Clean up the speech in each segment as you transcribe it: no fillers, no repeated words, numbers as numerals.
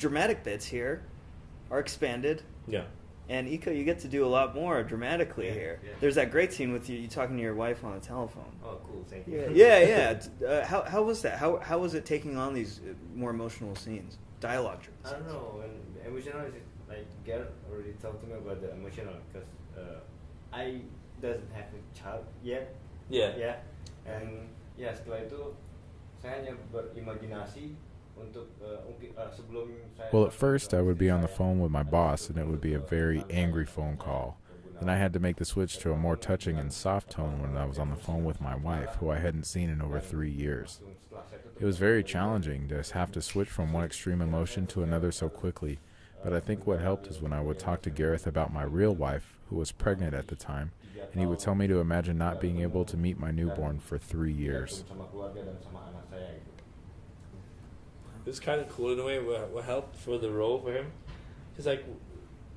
dramatic bits here are expanded. Yeah. And Iko, you get to do a lot more dramatically here. Yeah. There's that great scene with you talking to your wife on the telephone. Oh, cool. Thank you. Yeah. How was that? How was it taking on these more emotional scenes, dialogue? I don't know. When emotional is like Gareth already talked to me about the emotional because I doesn't have a child yet. Yeah. Yeah. And ya setelah itu saya hanya berimajinasi untuk sebelum saya. Well, at first I would be on the phone with my boss, and it would be a very angry phone call. Then I had to make the switch to a more touching and soft tone when I was on the phone with my wife, who I hadn't seen in over 3 years. It was very challenging to have to switch from one extreme emotion to another so quickly, but I think what helped is when I would talk to Gareth about my real wife, who was pregnant at the time, and he would tell me to imagine not being able to meet my newborn for 3 years. It was kind of cool in a way. What helped for the role for him, because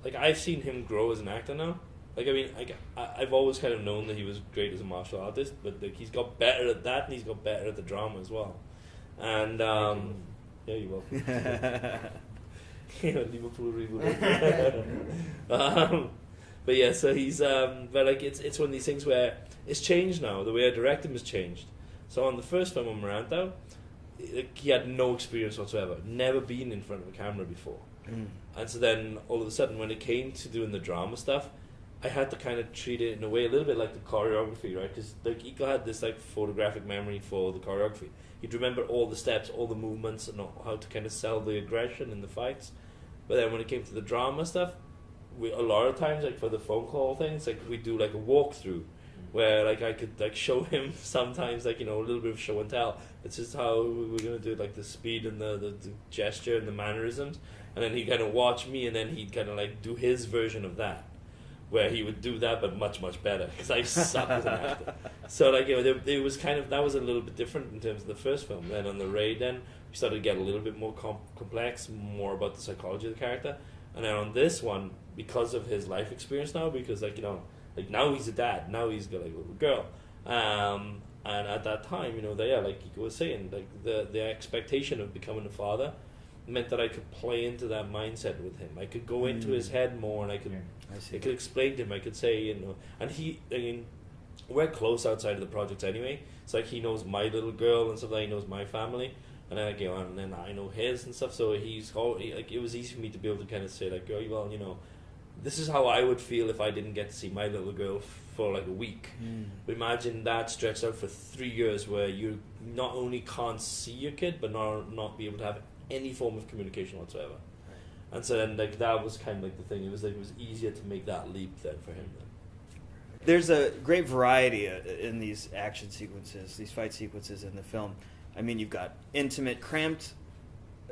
like I've seen him grow as an actor now. Like, I mean, I've always kind of known that he was great as a martial artist, but like he's got better at that, and he's got better at the drama as well. And yeah, you're welcome. Liverpool. But yeah, so he's but like it's one of these things where it's changed now. The way I direct him has changed. So on the first film on Berandal, like, he had no experience whatsoever, never been in front of a camera before. And so then all of a sudden, when it came to doing the drama stuff, I had to kind of treat it in a way a little bit like the choreography, right? Because like Iko had this like photographic memory for the choreography. He'd remember all the steps, all the movements, and how to kind of sell the aggression in the fights. But then when it came to the drama stuff, a lot of times, like for the phone call things, like we do like a walkthrough, where like I could like show him sometimes like, you know, a little bit of show and tell. It's just how we were gonna do it, like the speed and the gesture and the mannerisms, and then he'd kind of watch me, and then he'd kind of like do his version of that, where he would do that but much better, because I suck as an actor. So like, you know, it was kind of, that was a little bit different in terms of the first film. Then on the Raid, then we started to get a little bit more complex, more about the psychology of the character. And then on this one, because of his life experience now, because like, you know, like now he's a dad, now he's got like a little girl, and at that time, you know, like Iko was saying, like the expectation of becoming a father meant that I could play into that mindset with him. I could go into his head more, and I could explain to him. I could say, you know, and I mean, we're close outside of the project anyway. It's like he knows my little girl and stuff like that. He knows my family, and then and then I know his and stuff. So like, it was easy for me to be able to kind of say like, oh, well, you know, this is how I would feel if I didn't get to see my little girl for like a week. But imagine that stretched out for 3 years, where you not only can't see your kid, but not be able to have any form of communication whatsoever. And so then like that was kind of like the thing. It was easier to make that leap then for him then. There's a great variety in these action sequences, these fight sequences in the film. I mean, you've got intimate, cramped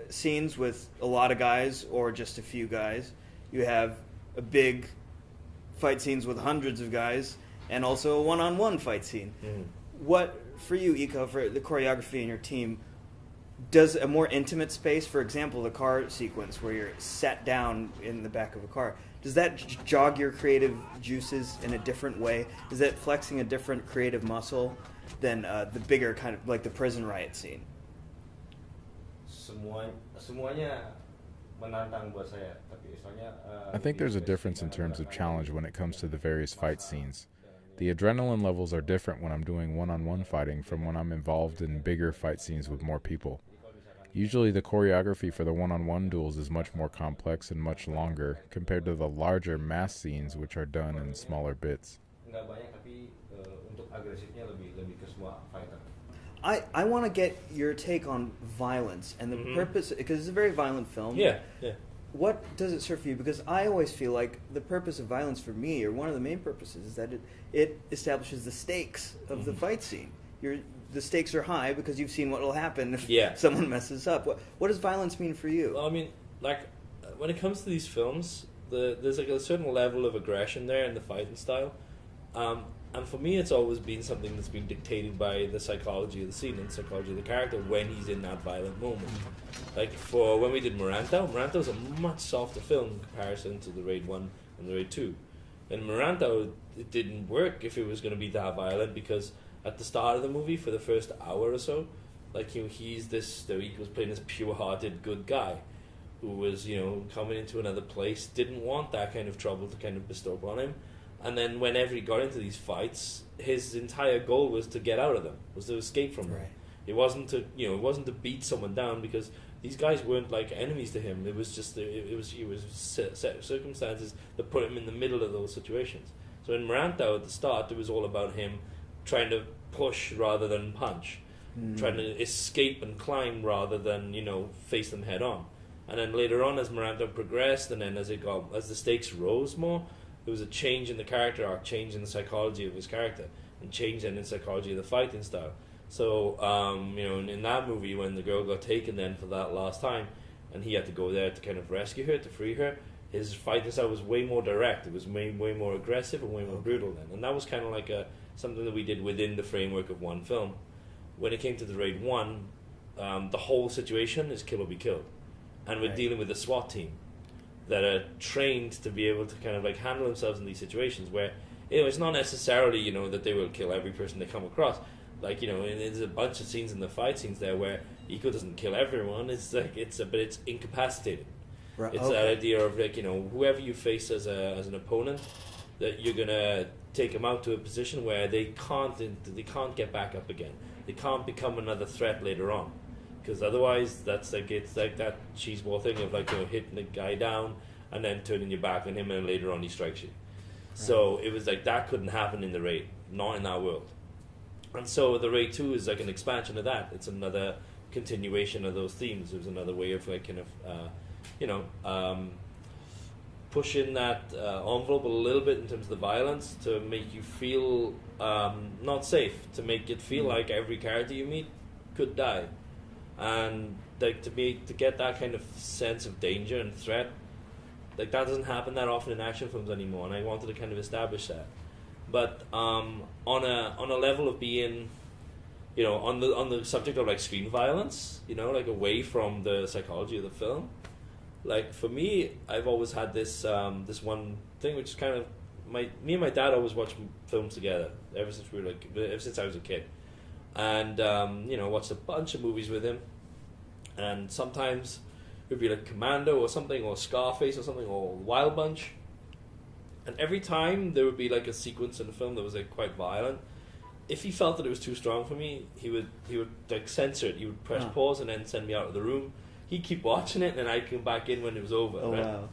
scenes with a lot of guys or just a few guys. You have a big fight scenes with hundreds of guys, and also a one-on-one fight scene. What, for you, Iko, for the choreography and your team, does a more intimate space, for example, the car sequence where you're sat down in the back of a car, does that jog your creative juices in a different way? Is that flexing a different creative muscle than the bigger kind of like the prison riot scene? Semuanya menantang buat saya, tapi soalnya I think there's a difference in terms of challenge when it comes to the various fight scenes. The adrenaline levels are different when I'm doing one-on-one fighting from when I'm involved in bigger fight scenes with more people. Usually the choreography for the one-on-one duels is much more complex and much longer compared to the larger mass scenes, which are done in smaller bits. Nggak banyak, tapi untuk agresifnya lebih ke semua fighter. I want to get your take on violence and the purpose, because it's a very violent film. Yeah. What does it serve for you? Because I always feel like the purpose of violence for me, or one of the main purposes, is that it establishes the stakes of the fight scene. The stakes are high because you've seen what will happen if someone messes up. What does violence mean for you? Well, I mean, like, when it comes to these films, there's like a certain level of aggression there in the fighting style. And for me, it's always been something that's been dictated by the psychology of the scene and the psychology of the character when he's in that violent moment. Like, for when we did Berandal's a much softer film in comparison to the Raid 1 and the Raid 2. And Berandal, it didn't work if it was going to be that violent, because at the start of the movie, for the first hour or so, like, he was playing this pure-hearted good guy. who was, coming into another place, didn't want that kind of trouble to kind of bestow upon him. And then whenever he got into these fights, his entire goal was to get out of them, was to escape from them. Right. It wasn't to beat someone down, because these guys weren't like enemies to him. It was just it was set of circumstances that put him in the middle of those situations. So in Berandal at the start, it was all about him trying to push rather than punch, trying to escape and climb rather than face them head on. And then later on, as Berandal progressed, and then as the stakes rose more, there was a change in the character arc, change in the psychology of his character, and change in the psychology of the fighting style. So, in that movie, when the girl got taken then for that last time, and he had to go there to kind of rescue her, to free her, his fighting style was way more direct. It was way more aggressive and way more brutal then. And that was kind of like something that we did within the framework of one film. When it came to the Raid 1, the whole situation is kill or be killed. And we're dealing with a SWAT team that are trained to be able to kind of like handle themselves in these situations where, it's not necessarily, that they will kill every person they come across. Like, there's a bunch of scenes in the fight scenes there where Iko doesn't kill everyone. It's like but it's incapacitated. Right. It's that idea of like, whoever you face as an opponent, that you're gonna take them out to a position where they can't get back up again. They can't become another threat later on, because otherwise it's like that cheese ball thing of like hitting the guy down and then turning your back on him and later on he strikes you. Right. So it was like that couldn't happen in the Raid, not in that world. And so the Raid 2 is like an expansion of that. It's another continuation of those themes. It was another way of like kind of pushing that envelope a little bit in terms of the violence to make you feel not safe, to make it feel like every character you meet could die, and like to get that kind of sense of danger and threat, like that doesn't happen that often in action films anymore, and I wanted to kind of establish that. But on a level of being, on the subject of like screen violence, like away from the psychology of the film, like for me, I've always had this one thing which is kind of me and my dad always watch films together ever since I was a kid, and watched a bunch of movies with him, and sometimes it would be like Commando or something, or Scarface or something, or Wild Bunch. And every time there would be like a sequence in the film that was like quite violent, if he felt that it was too strong for me, he would like censor it. He would press pause and then send me out of the room. He'd keep watching it, and I'd come back in when it was over. Oh, right? wow.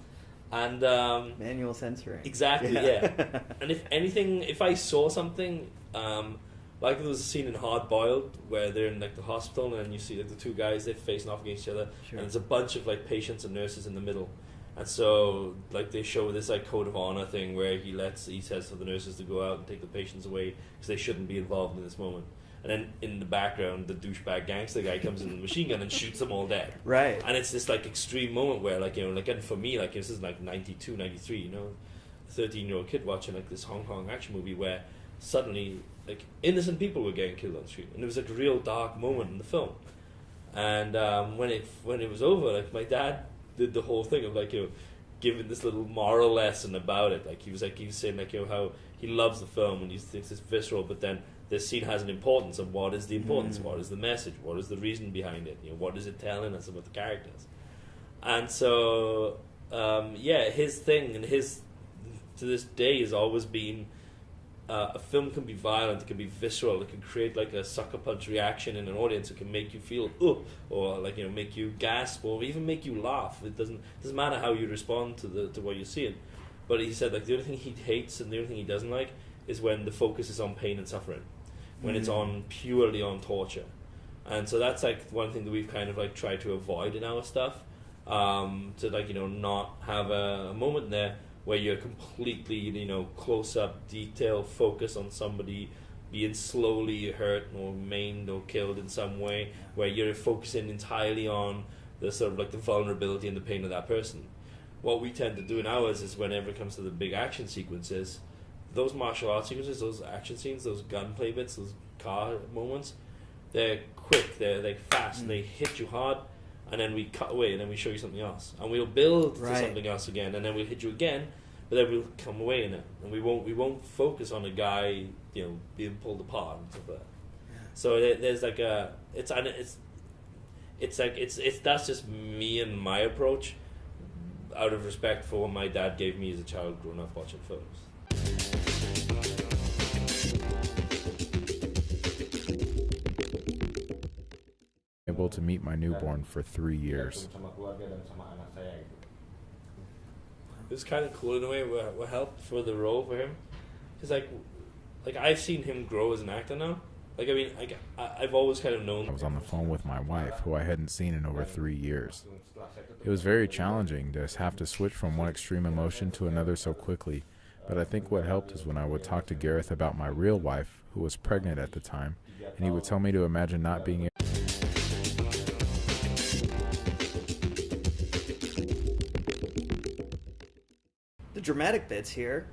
And manual censoring. Exactly, yeah. And if I saw something, like there was a scene in Hard Boiled where they're in like the hospital, and then you see like the two guys, they're facing off against each other, and there's a bunch of like patients and nurses in the middle. And so, like, they show this like code of honor thing where he says to the nurses to go out and take the patients away because they shouldn't be involved in this moment. And then in the background, the douchebag gangster guy comes in with a machine gun and shoots them all dead. Right. And it's this like extreme moment where, like, and for me, like, this is like 92, 93, a 13-year-old kid watching like this Hong Kong action movie where suddenly like innocent people were getting killed on the street, and it was like a real dark moment in the film. And when it was over, like my dad did the whole thing of like giving this little moral lesson about it. Like he was saying like how he loves the film and he thinks it's visceral, but then this scene has an importance of what is the importance, what is the message, what is the reason behind it, what is it telling us about the characters. And so his thing and his to this day has always been a film can be violent, it can be visceral, it can create like a sucker punch reaction in an audience, it can make you feel or like make you gasp or even make you laugh. It doesn't matter how you respond to what you're seeing. But he said like the only thing he hates and the only thing he doesn't like is when the focus is on pain and suffering, when it's on purely on torture. And so that's like one thing that we've kind of like tried to avoid in our stuff, to like not have a moment there where you're completely, close-up, detail, focus on somebody being slowly hurt or maimed or killed in some way, where you're focusing entirely on the sort of like the vulnerability and the pain of that person. What we tend to do in ours is whenever it comes to the big action sequences, those martial arts sequences, those action scenes, those gunplay bits, those car moments, they're quick, they're like fast, and they hit you hard, and then we cut away, and then we show you something else, and we'll build to something else again, and then we'll hit you again, but then we'll come away in it, and we won't focus on a guy being pulled apart and stuff like that. So there's like it's it's like it's that's just me and my approach, out of respect for what my dad gave me as a child growing up watching films. Able to meet my newborn for 3 years. It was kind of cool in a way. What helped for the role for him, because like I've seen him grow as an actor now. Like I mean, I've always kind of known. I was on the phone with my wife, who I hadn't seen in over 3 years. It was very challenging to have to switch from one extreme emotion to another so quickly, but I think what helped is when I would talk to Gareth about my real wife, who was pregnant at the time, and he would tell me to imagine not being able. The dramatic bits here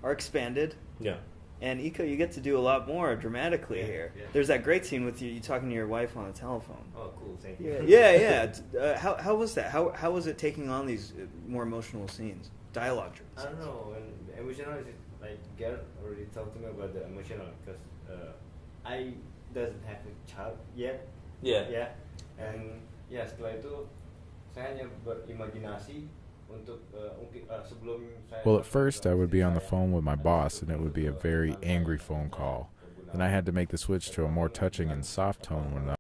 are expanded. Yeah. And Iko, you get to do a lot more dramatically Yeah, here. yeah. There's that great scene with you talking to your wife on the telephone. Oh, cool. Thank you. Yeah. How was that? How was it taking on these more emotional scenes, dialogue-driven I scenes? don't know. And emotional is like Gareth already talked to me about the emotional because I doesn't have a child yet. Yeah. Yeah. And ya setelah itu saya hanya berimajinasi untuk sebelum saya. Well, at first I would be on the phone with my boss, and it would be a very angry phone call. Then I had to make the switch to a more touching and soft tone when